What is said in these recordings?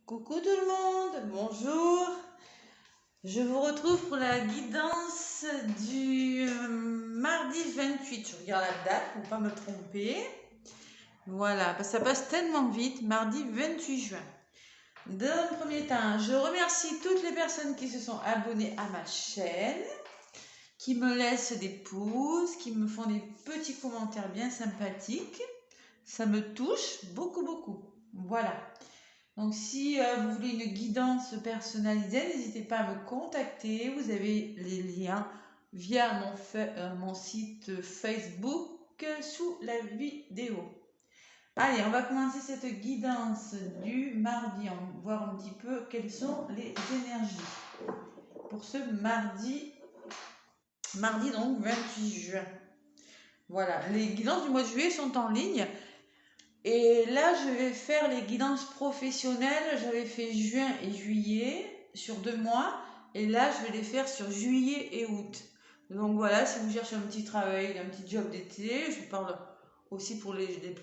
Coucou tout le monde, bonjour. Je vous retrouve pour la guidance du mardi 28. Je regarde la date pour ne pas me tromper. Voilà, parce que ça passe tellement vite, mardi 28 juin. Dans le premier temps, je remercie toutes les personnes qui se sont abonnées à ma chaîne, qui me laissent des pouces, qui me font des petits commentaires bien sympathiques. Ça me touche beaucoup, beaucoup. Voilà. Donc, si vous voulez une guidance personnalisée, n'hésitez pas à me contacter. Vous avez les liens via mon site Facebook sous la vidéo. Allez, on va commencer cette guidance du mardi. On va voir un petit peu quelles sont les énergies pour ce mardi donc 28 juin. Voilà, les guidances du mois de juillet sont en ligne. Et là, je vais faire les guidances professionnelles. J'avais fait juin et juillet sur 2 mois. Et là, je vais les faire sur juillet et août. Donc voilà, si vous cherchez un petit travail, un petit job d'été, je parle aussi pour les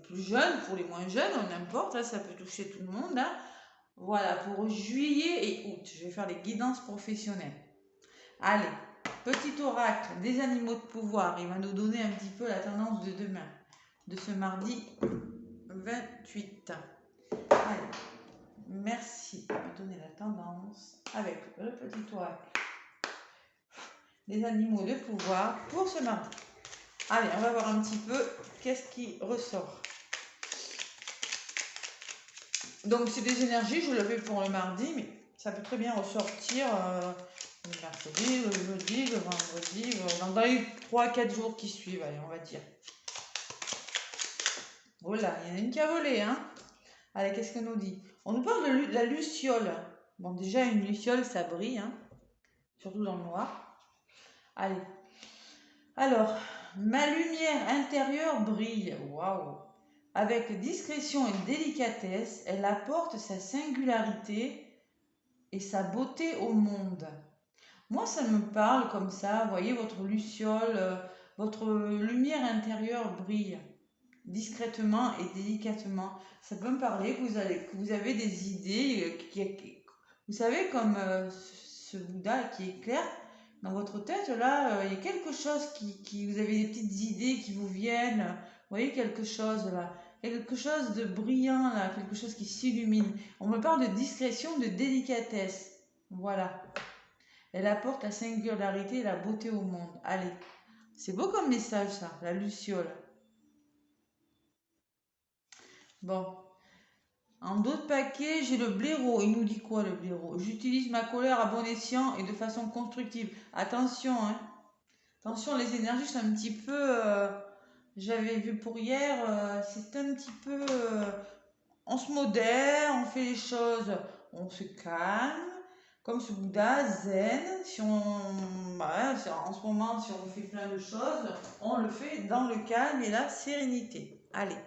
plus jeunes, pour les moins jeunes, n'importe, là, ça peut toucher tout le monde. Hein. Voilà, pour juillet et août, je vais faire les guidances professionnelles. Allez, petit oracle des animaux de pouvoir. Il va nous donner un petit peu la tendance de demain, de ce mardi 28. Allez, merci de me donner la tendance avec le petit oracle des animaux de pouvoir pour ce mardi. Allez, on va voir un petit peu qu'est-ce qui ressort. Donc, c'est des énergies, je le fais pour le mardi, mais ça peut très bien ressortir le mercredi, le jeudi, le vendredi, dans les 3-4 jours qui suivent, allez, on va dire. Voilà, il y en a une qui a volé, hein. Allez, qu'est-ce qu'on nous dit? On nous parle de la luciole. Bon, déjà, une luciole, ça brille, hein, surtout dans le noir. Allez. Alors, ma lumière intérieure brille. Waouh! Avec discrétion et délicatesse, elle apporte sa singularité et sa beauté au monde. Moi, ça me parle comme ça. Vous voyez, votre luciole, votre lumière intérieure brille discrètement et délicatement. Ça peut me parler que vous avez des idées, vous savez, comme ce Bouddha qui éclaire dans votre tête, là, il y a quelque chose vous avez des petites idées qui vous viennent, vous voyez quelque chose là, quelque chose de brillant là, quelque chose qui s'illumine. On me parle de discrétion, de délicatesse. Voilà. Elle apporte la singularité et la beauté au monde. Allez, c'est beau comme message ça, la luciole. Bon. En d'autres paquets, j'ai le blaireau. Il nous dit quoi le blaireau? J'utilise ma colère à bon escient et de façon constructive. Attention, hein. Attention, les énergies sont un petit peu... j'avais vu pour hier, c'est un petit peu... on se modère, on fait les choses, on se calme. Comme ce Bouddha, zen. Si on... Bah, en ce moment, si on fait plein de choses, on le fait dans le calme et la sérénité. Allez.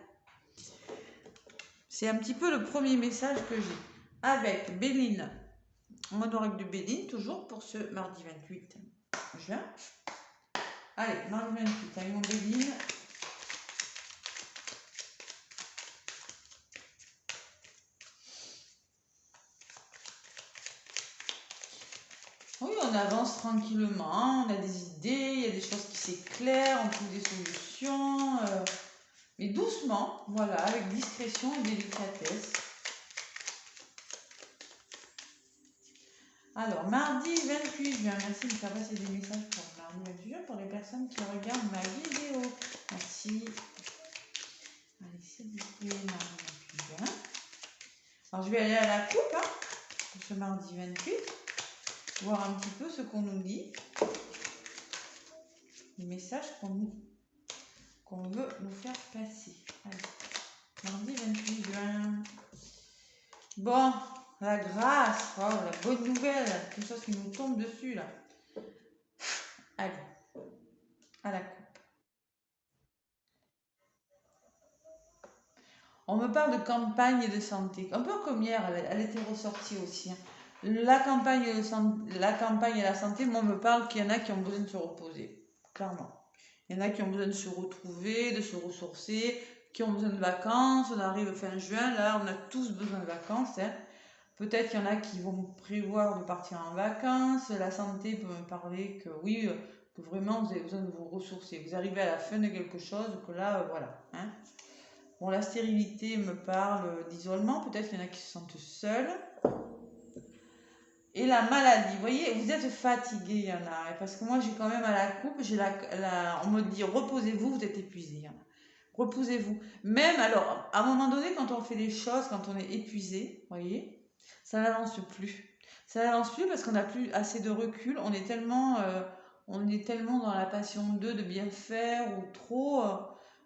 C'est un petit peu le premier message que j'ai. Avec Béline, mon oracle de Béline, toujours pour ce mardi 28 juin. Allez, mardi 28 avec mon Béline. Oui, on avance tranquillement, on a des idées, il y a des choses qui s'éclairent, on trouve des solutions. Mais doucement, voilà, avec discrétion et délicatesse. Alors, mardi 28 juin, merci de me faire passer des messages pour le mardi 28 juin pour les personnes qui regardent ma vidéo. Merci. Allez, s'il vous plaît, mardi 28 juin. Alors, je vais aller à la coupe, hein, pour ce mardi 28, voir un petit peu ce qu'on nous dit. Les messages qu'on veut nous faire passer. Allez, mardi 28 juin. Bon. La grâce, wow, la bonne nouvelle, quelque chose qui nous tombe dessus là. Allez, à la coupe. On me parle de campagne de santé, un peu comme hier, elle était ressortie aussi. Hein. La campagne et la santé, moi, on me parle qu'il y en a qui ont besoin de se reposer, clairement. Il y en a qui ont besoin de se retrouver, de se ressourcer, qui ont besoin de vacances. On arrive fin juin, là, on a tous besoin de vacances. Hein. Peut-être qu'il y en a qui vont prévoir de partir en vacances. La santé peut me parler que oui, que vraiment vous avez besoin de vous ressourcer. Vous arrivez à la fin de quelque chose, que là, voilà. Hein. Bon, la stérilité me parle d'isolement. Peut-être qu'il y en a qui se sentent seuls. Et la maladie, vous voyez, vous êtes fatigué, il y en a. Parce que moi, j'ai quand même à la coupe, on me dit reposez-vous, vous êtes épuisé. Il y en a. Reposez-vous. Même, alors, à un moment donné, quand on fait des choses, quand on est épuisé, vous voyez, ça n'avance plus. Ça n'avance plus parce qu'on n'a plus assez de recul. On est tellement dans la passion de bien faire ou trop,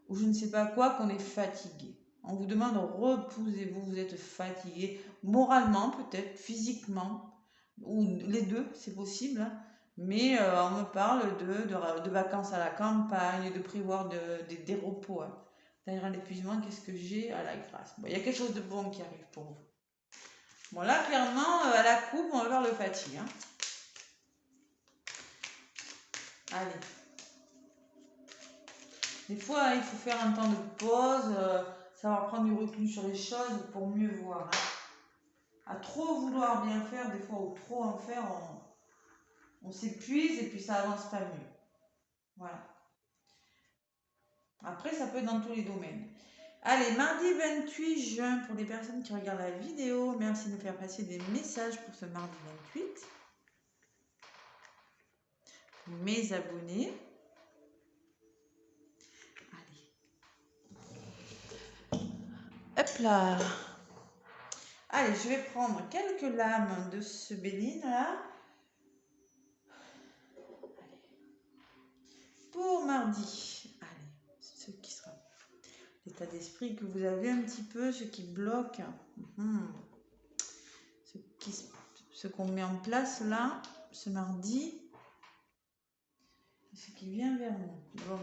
ou je ne sais pas quoi, qu'on est fatigué. On vous demande reposez-vous, vous êtes fatigué, moralement peut-être, physiquement, ou les deux, c'est possible. Hein. Mais on me parle de vacances à la campagne, de prévoir des repos. Hein. Derrière l'épuisement, qu'est-ce que j'ai à la grâce. Bon, il y a quelque chose de bon qui arrive pour vous. Bon, là, clairement, à la coupe, on va vers le fatigue. Hein. Allez. Des fois, il faut faire un temps de pause, savoir prendre du recul sur les choses pour mieux voir. Hein. À trop vouloir bien faire, des fois, ou trop en faire, on s'épuise et puis ça avance pas mieux. Voilà. Après, ça peut être dans tous les domaines. Allez, mardi 28 juin, pour les personnes qui regardent la vidéo, merci de me faire passer des messages pour ce mardi 28. Mes abonnés. Allez. Hop là. Allez, je vais prendre quelques lames de ce Béline là. Allez. Pour mardi. Allez, ce qui sera l'état d'esprit que vous avez un petit peu, ce qui bloque. Ce qu'on met en place là, ce mardi. Ce qui vient vers nous. Bon.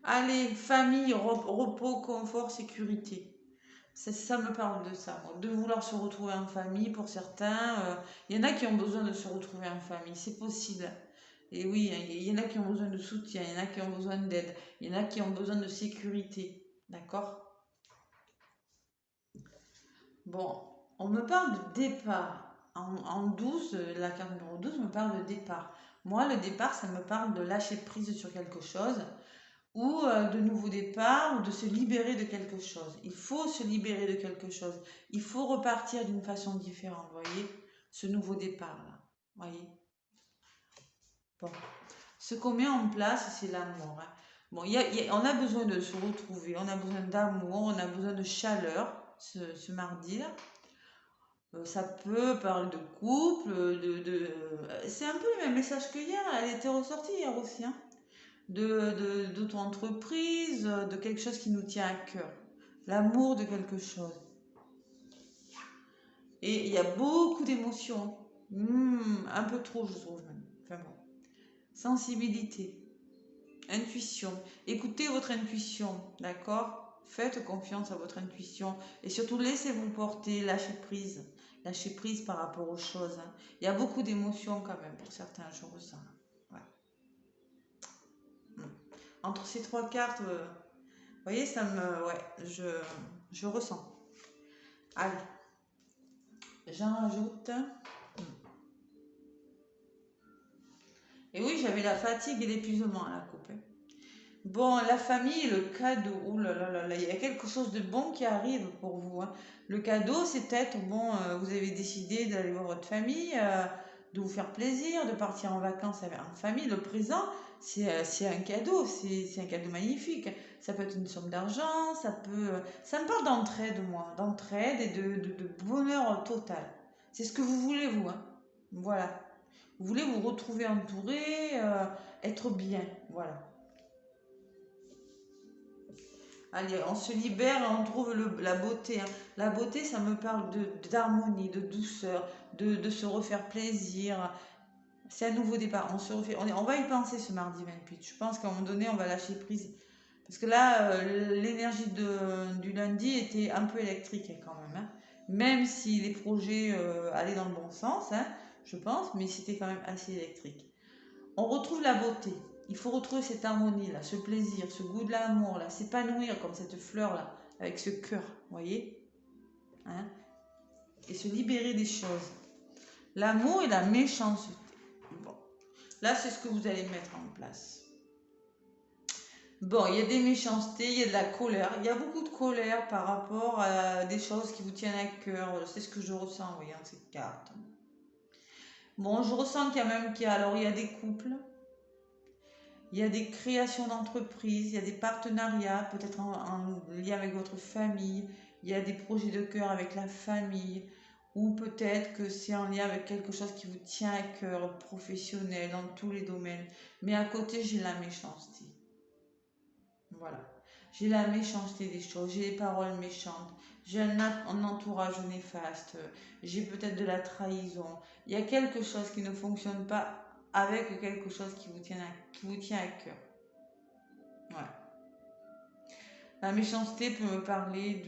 Allez, famille, repos, confort, sécurité. Ça me parle de ça, moi, de vouloir se retrouver en famille pour certains. Il y en a qui ont besoin de se retrouver en famille, c'est possible. Et oui, il y en a qui ont besoin de soutien, il y en a qui ont besoin d'aide, il y en a qui ont besoin de sécurité. D'accord? Bon, on me parle de départ. En 12, la carte numéro 12 me parle de départ. Moi, le départ, ça me parle de lâcher prise sur quelque chose ou de nouveaux départs ou de se libérer de quelque chose. Il faut se libérer de quelque chose. Il faut repartir d'une façon différente, vous voyez, ce nouveau départ-là. Voyez. Bon. Ce qu'on met en place, c'est l'amour. Hein. Bon, on a besoin de se retrouver, on a besoin d'amour, on a besoin de chaleur ce mardi-là. Ça peut parler de couple, c'est un peu le même message que hier, elle était ressortie hier aussi. Hein. D'auto-entreprise, de quelque chose qui nous tient à cœur. L'amour de quelque chose. Et il y a beaucoup d'émotions. Un peu trop, je trouve même. Enfin bon. Sensibilité. Intuition. Écoutez votre intuition, d'accord? Faites confiance à votre intuition. Et surtout, laissez-vous porter, lâchez prise. Lâchez prise par rapport aux choses. Hein. Il y a beaucoup d'émotions quand même pour certains, je ressens. Entre ces trois cartes, vous voyez, ça me. Ouais, je ressens. Allez. J'en rajoute. Et oui, j'avais la fatigue et l'épuisement à la coupe. Hein. Bon, la famille, le cadeau. Ouh là là là là, il y a quelque chose de bon qui arrive pour vous. Hein. Le cadeau, c'est peut-être, bon, vous avez décidé d'aller voir votre famille, de vous faire plaisir, de partir en vacances en famille. Le présent, c'est un cadeau, c'est un cadeau magnifique. Ça peut être une somme d'argent, ça me parle d'entraide, moi, d'entraide et de bonheur total. C'est ce que vous voulez, vous. Hein. Voilà. Vous voulez vous retrouver entouré, être bien. Voilà. Allez, on se libère et on trouve la beauté. Hein. La beauté, ça me parle d'harmonie, de douceur, de se refaire plaisir. C'est un nouveau départ. On va y penser ce mardi 28. Je pense qu'à un moment donné, on va lâcher prise. Parce que là, l'énergie du lundi était un peu électrique quand même. Hein. Même si les projets allaient dans le bon sens, hein, je pense, mais c'était quand même assez électrique. On retrouve la beauté. Il faut retrouver cette harmonie-là, ce plaisir, ce goût de l'amour, là, s'épanouir comme cette fleur-là, avec ce cœur, vous voyez hein. et se libérer des choses. L'amour et la méchanceté. Bon, là, c'est ce que vous allez mettre en place. Bon, il y a des méchancetés, il y a de la colère. Il y a beaucoup de colère par rapport à des choses qui vous tiennent à cœur. C'est ce que je ressens en voyant ces cartes. Bon, je ressens qu'il y a même alors il y a des couples, il y a des créations d'entreprises, il y a des partenariats, peut-être en lien avec votre famille, il y a des projets de cœur avec la famille, ou peut-être que c'est en lien avec quelque chose qui vous tient à cœur, professionnel, dans tous les domaines. Mais à côté, j'ai la méchanceté. Voilà. J'ai la méchanceté des choses, j'ai des paroles méchantes, j'ai un entourage néfaste, j'ai peut-être de la trahison. Il y a quelque chose qui ne fonctionne pas avec quelque chose qui vous tient à cœur. Ouais. La méchanceté peut me parler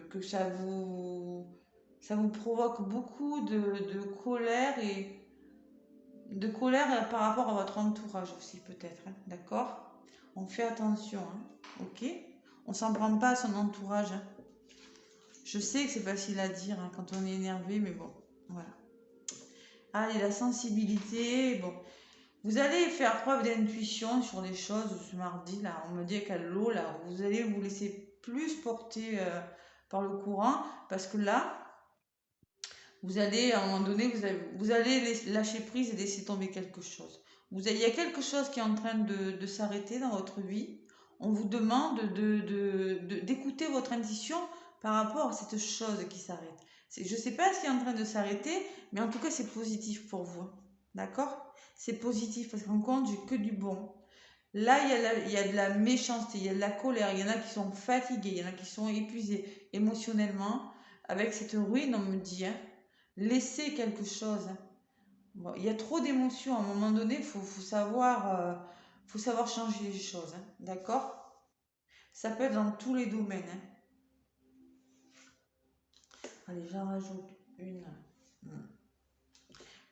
que ça vous provoque beaucoup de colère et de colère par rapport à votre entourage aussi peut-être, hein, d'accord? On fait attention, hein, ok? On s'en prend pas à son entourage, hein. Je sais que c'est facile à dire hein, quand on est énervé, mais bon, voilà. Allez, la sensibilité, bon. Vous allez faire preuve d'intuition sur les choses ce mardi, là. On me dit qu'à l'eau, là, vous allez vous laisser plus porter par le courant, parce que là, vous allez, à un moment donné, vous allez lâcher prise et laisser tomber quelque chose. Il y a quelque chose qui est en train de s'arrêter dans votre vie. On vous demande d'écouter votre intuition par rapport à cette chose qui s'arrête. Je ne sais pas ce qui est en train de s'arrêter, mais en tout cas, c'est positif pour vous. D'accord? C'est positif parce qu'en compte, j'ai que du bon. Là, il y a de la méchanceté, il y a de la colère, il y en a qui sont fatigués, il y en a qui sont épuisés émotionnellement. Avec cette ruine, on me dit, hein, laissez quelque chose, hein. Bon, il y a trop d'émotions. À un moment donné, faut savoir changer les choses, hein, d'accord? Ça peut être dans tous les domaines, hein. Allez, j'en rajoute une. Hmm.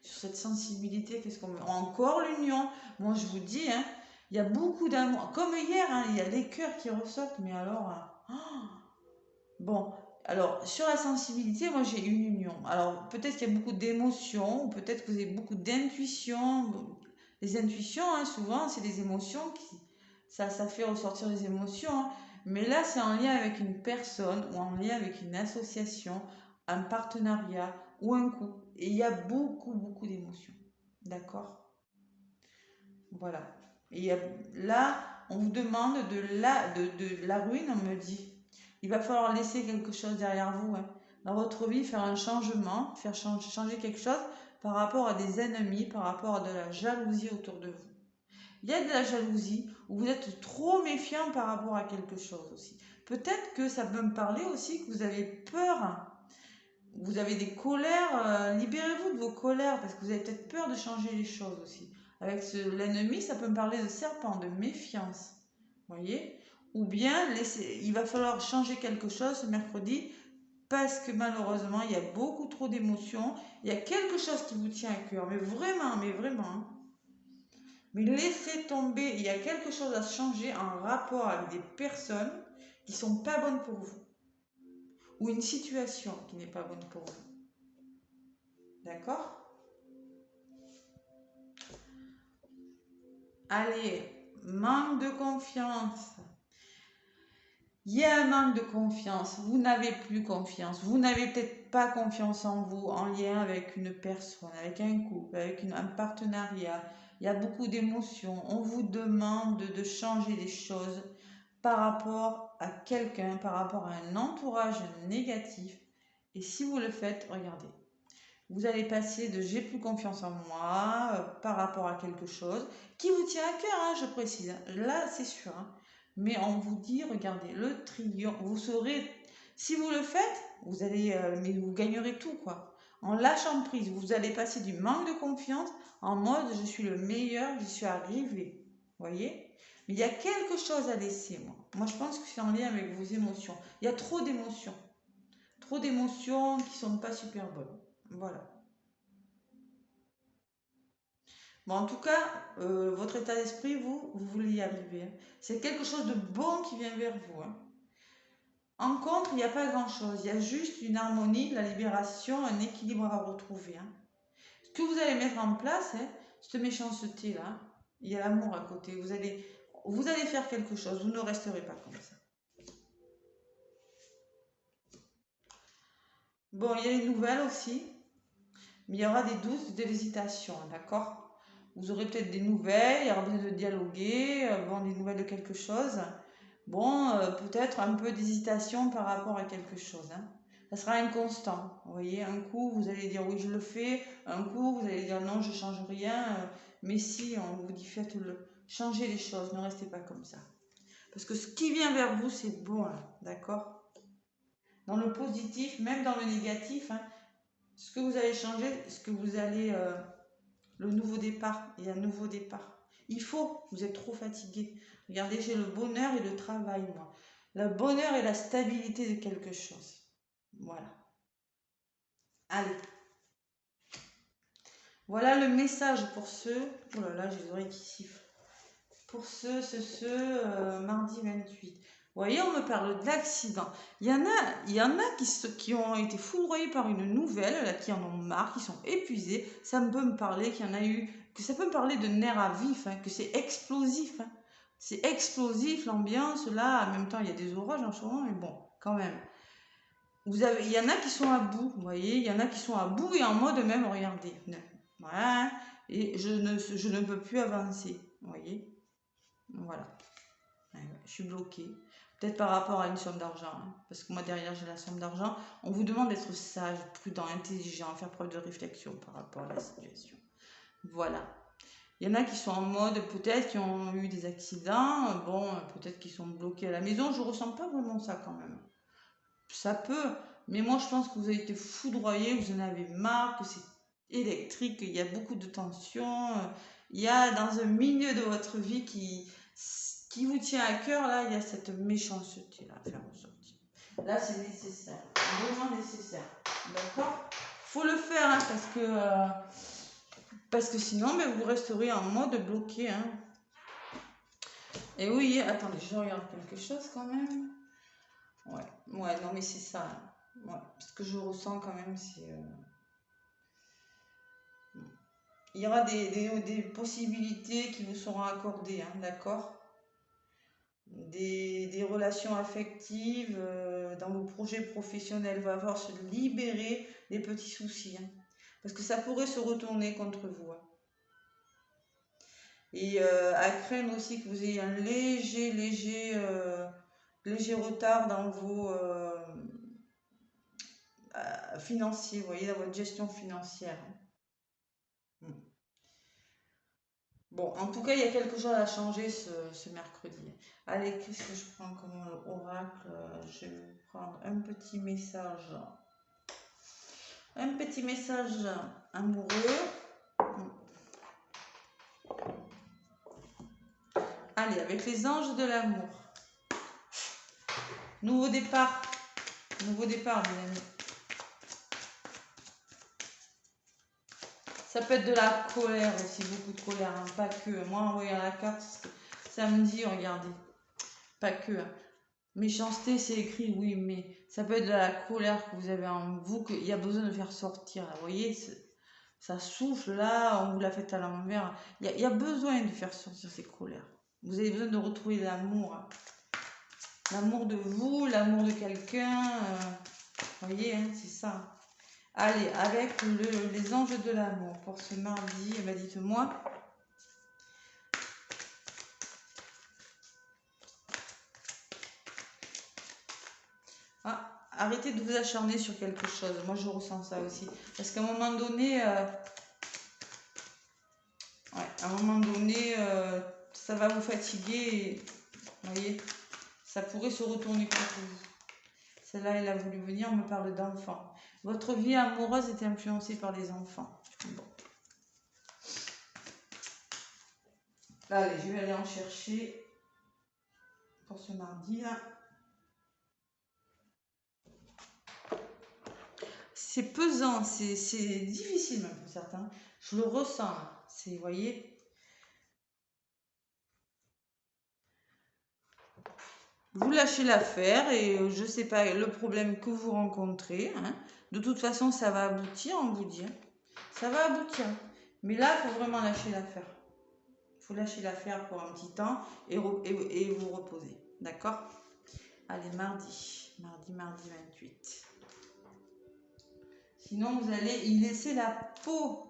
Sur cette sensibilité, qu'est-ce qu'on met? Encore l'union. Moi, je vous dis, hein, il y a beaucoup d'amour. Comme hier, hein, il y a les cœurs qui ressortent, mais alors, hein, bon, alors sur la sensibilité, moi j'ai une union. Alors peut-être qu'il y a beaucoup d'émotions, ou peut-être que vous avez beaucoup d'intuition. Bon, les intuitions, hein, souvent, c'est des émotions ça fait ressortir les émotions, hein. Mais là, c'est en lien avec une personne ou en lien avec une association, un partenariat ou un couple. Et il y a beaucoup, beaucoup d'émotions. D'accord? Voilà. Et là, on vous demande de la ruine, on me dit. Il va falloir laisser quelque chose derrière vous, hein. Dans votre vie, faire un changement, faire changer quelque chose par rapport à des ennemis, par rapport à de la jalousie autour de vous. Il y a de la jalousie où vous êtes trop méfiant par rapport à quelque chose aussi. Peut-être que ça peut me parler aussi que vous avez peur, hein. Vous avez des colères, libérez-vous de vos colères parce que vous avez peut-être peur de changer les choses aussi. Avec l'ennemi, ça peut me parler de serpent, de méfiance. Vous voyez? Ou bien il va falloir changer quelque chose ce mercredi parce que malheureusement, il y a beaucoup trop d'émotions. Il y a quelque chose qui vous tient à cœur, mais vraiment, hein. Mais laissez tomber, il y a quelque chose à changer en rapport avec des personnes qui sont pas bonnes pour vous. Ou une situation qui n'est pas bonne pour vous. D'accord? Allez, manque de confiance. Il y a un manque de confiance. Vous n'avez plus confiance. Vous n'avez peut-être pas confiance en vous en lien avec une personne, avec un couple, avec un partenariat. Il y a beaucoup d'émotions. On vous demande de changer les choses par rapport à quelqu'un, par rapport à un entourage négatif. Et si vous le faites, regardez. Vous allez passer de j'ai plus confiance en moi par rapport à quelque chose qui vous tient à cœur, hein, je précise. Là, c'est sûr, hein. Mais on vous dit, regardez, le triomphe, vous saurez, si vous le faites, vous allez, mais vous gagnerez tout, quoi. En lâchant prise, vous allez passer du manque de confiance en mode je suis le meilleur, j'y suis arrivé. Vous voyez? Mais il y a quelque chose à laisser, moi. Moi, je pense que c'est en lien avec vos émotions. Il y a trop d'émotions. Trop d'émotions qui sont pas super bonnes. Voilà. Bon, en tout cas, votre état d'esprit, vous voulez y arriver, hein. C'est quelque chose de bon qui vient vers vous, hein. En contre, il n'y a pas grand-chose. Il y a juste une harmonie, de la libération, un équilibre à retrouver. Hein. Ce que vous allez mettre en place, hein, cette méchanceté-là, il y a l'amour à côté. Vous allez faire quelque chose. Vous ne resterez pas comme ça. Bon, il y a les nouvelles aussi. Mais il y aura des doutes, de l'hésitation, d'accord? Vous aurez peut-être des nouvelles, il y aura besoin de dialoguer, bon, des nouvelles de quelque chose. Bon, peut-être un peu d'hésitation par rapport à quelque chose. Hein. Ça sera inconstant. Vous voyez, un coup, vous allez dire oui, je le fais. Un coup, vous allez dire non, je change rien. Mais si on vous dit faites-le, changez les choses, ne restez pas comme ça. Parce que ce qui vient vers vous, c'est bon, là, d'accord? Dans le positif, même dans le négatif, hein, ce que vous allez changer, ce que vous allez... le nouveau départ, il y a un nouveau départ. Il faut, vous êtes trop fatigué. Regardez, j'ai le bonheur et le travail, moi. Le bonheur et la stabilité de quelque chose. Voilà. Allez. Voilà le message pour ceux... Oh là là, j'ai les oreilles qui sifflent. Pour ceux, mardi 28. Vous voyez, on me parle d'accident. Il y en a qui ont été foudroyés par une nouvelle, là, qui en ont marre, qui sont épuisés. Ça peut me parler qu'il y en a eu, que ça peut me parler de nerfs à vif, hein, que c'est explosif. Hein. C'est explosif l'ambiance, là. En même temps, il y a des orages en ce moment, mais bon, quand même. Il y en a qui sont à bout, vous voyez, il y en a qui sont à bout et en mode même, regardez. Voilà, hein, et je ne peux plus avancer, vous voyez. Voilà. Je suis bloquée. Peut-être par rapport à une somme d'argent. Hein, parce que moi, derrière, j'ai la somme d'argent. On vous demande d'être sage, prudent, intelligent, faire preuve de réflexion par rapport à la situation. Voilà. Il y en a qui sont en mode, peut-être, qui ont eu des accidents. Bon, peut-être qu'ils sont bloqués à la maison. Je ne ressens pas vraiment ça quand même. Ça peut. Mais moi, je pense que vous avez été foudroyé, vous en avez marre, que c'est électrique, qu'il y a beaucoup de tension. Il y a dans un milieu de votre vie qui vous tient à cœur, là, il y a cette méchanceté-là à faire ressortir. Là, c'est nécessaire, vraiment nécessaire. D'accord? Faut le faire, hein, parce que sinon, mais vous resterez en mode bloqué. Hein. Et oui, attendez, je regarde quelque chose quand même. Ouais, non, mais c'est ça. Hein. Ouais, ce que je ressens quand même, c'est... Il y aura des possibilités qui vous seront accordées, hein, d'accord? Des relations affectives, dans vos projets professionnels, va falloir se libérer des petits soucis. Hein, parce que ça pourrait se retourner contre vous. Hein. Et à craindre aussi que vous ayez un léger retard dans vos financiers, vous voyez, dans votre gestion financière. Hein. Bon, en tout cas, il y a quelque chose à changer ce mercredi. Allez, qu'est-ce que je prends comme oracle? Je vais prendre un petit message. Un petit message amoureux. Allez, avec les anges de l'amour. Nouveau départ. Nouveau départ, mes amis. Ça peut être de la colère aussi, beaucoup de colère, hein, pas que. Moi, en voyant la carte, samedi, regardez. Pas que. Hein. Méchanceté, c'est écrit, oui, mais ça peut être de la colère que vous avez en vous, qu'il y a besoin de faire sortir. Là. Vous voyez, ça souffle là, on vous l'a fait à l'envers. Il y a besoin de faire sortir ces colères. Vous avez besoin de retrouver l'amour. Hein. L'amour de vous, l'amour de quelqu'un. Vous voyez, hein, c'est ça. Allez, avec les anges de l'amour pour ce mardi, eh ben, dites-moi. Ah, arrêtez de vous acharner sur quelque chose. Moi, je ressens ça aussi. Parce qu'à un moment donné, ça va vous fatiguer. Et, vous voyez, ça pourrait se retourner contre vous. Celle-là, elle a voulu venir, on me parle d'enfants. Votre vie amoureuse est influencée par les enfants. Bon. Allez, je vais aller en chercher pour ce mardi-là. C'est pesant, c'est difficile même pour certains. Je le ressens, c'est, vous voyez. vous lâchez l'affaire et je sais pas le problème que vous rencontrez. Hein. De toute façon, ça va aboutir, on vous dit. Ça va aboutir. Mais là, il faut vraiment lâcher l'affaire. Il faut lâcher l'affaire pour un petit temps et vous reposer. D'accord? Allez, mardi. Mardi 28. Sinon, vous allez y laisser la peau.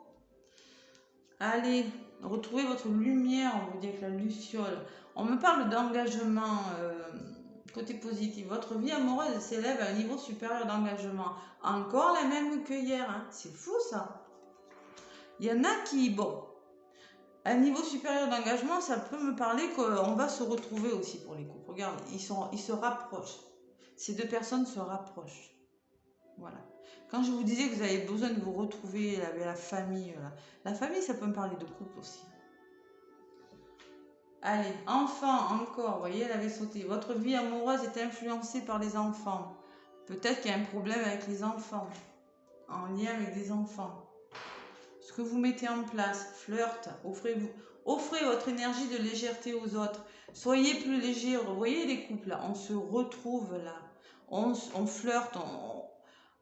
Allez, retrouvez votre lumière, on vous dit avec la luciole. On me parle d'engagement, côté positif. Votre vie amoureuse s'élève à un niveau supérieur d'engagement. Encore la même que hier. Hein. C'est fou ça. Il y en a qui, bon, à un niveau supérieur d'engagement, ça peut me parler qu'on va se retrouver aussi pour les couples. Regarde, ils se rapprochent. Ces deux personnes se rapprochent. Voilà. Quand je vous disais que vous avez besoin de vous retrouver avec la famille, la famille, ça peut me parler de couple aussi. Allez, enfant, encore, vous voyez, elle avait sauté. Votre vie amoureuse est influencée par les enfants. Peut-être qu'il y a un problème avec les enfants, en lien avec des enfants. Ce que vous mettez en place, flirt, offrez votre énergie de légèreté aux autres. Soyez plus léger. Vous voyez les couples, là, on se retrouve là. On flirte,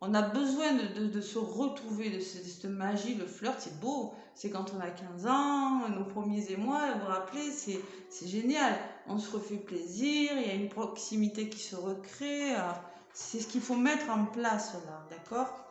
on a besoin de se retrouver, de cette magie. Le flirt, c'est beau. C'est quand on a 15 ans, nos premiers émois, vous vous rappelez, c'est génial. On se refait plaisir, il y a une proximité qui se recrée. C'est ce qu'il faut mettre en place là, d'accord?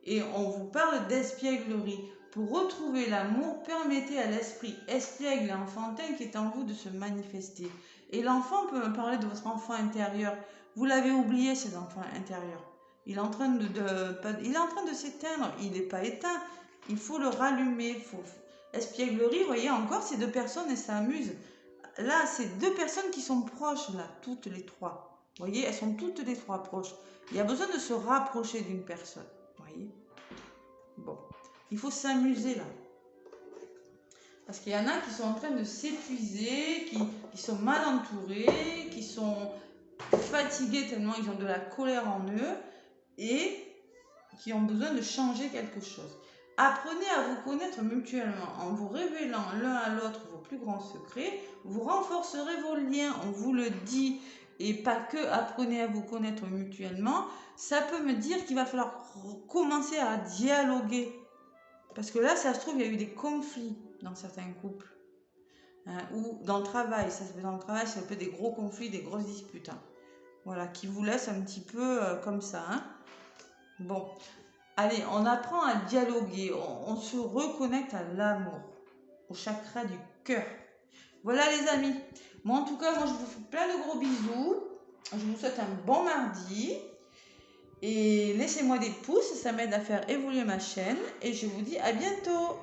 Et on vous parle d'espièglerie. Pour retrouver l'amour, permettez à l'esprit espiègle et enfantin qui est en vous de se manifester. Et l'enfant peut me parler de votre enfant intérieur. Vous l'avez oublié, cet enfant intérieur. Il est en train de s'éteindre. Il n'est pas éteint. Il faut le rallumer. Espièglerie, vous voyez, encore ces deux personnes, elles s'amusent. Là, c'est deux personnes qui sont proches, là, toutes les trois. Vous voyez, elles sont toutes les trois proches. Il y a besoin de se rapprocher d'une personne. Vous voyez? Bon, il faut s'amuser là. Parce qu'il y en a qui sont en train de s'épuiser, qui sont mal entourés, qui sont fatigués tellement ils ont de la colère en eux et qui ont besoin de changer quelque chose. Apprenez à vous connaître mutuellement en vous révélant l'un à l'autre vos plus grands secrets. Vous renforcerez vos liens, on vous le dit. Et pas que apprenez à vous connaître mutuellement. Ça peut me dire qu'il va falloir commencer à dialoguer. Parce que là, ça se trouve, il y a eu des conflits dans certains couples. Hein, ou dans le travail. Dans le travail, c'est un peu des gros conflits, des grosses disputes. Hein. Voilà, qui vous laissent un petit peu comme ça. Hein. Bon. Allez, on apprend à dialoguer, on se reconnecte à l'amour, au chakra du cœur. Voilà les amis. Moi en tout cas, moi je vous fais plein de gros bisous. Je vous souhaite un bon mardi. Et laissez-moi des pouces, ça m'aide à faire évoluer ma chaîne. Et je vous dis à bientôt.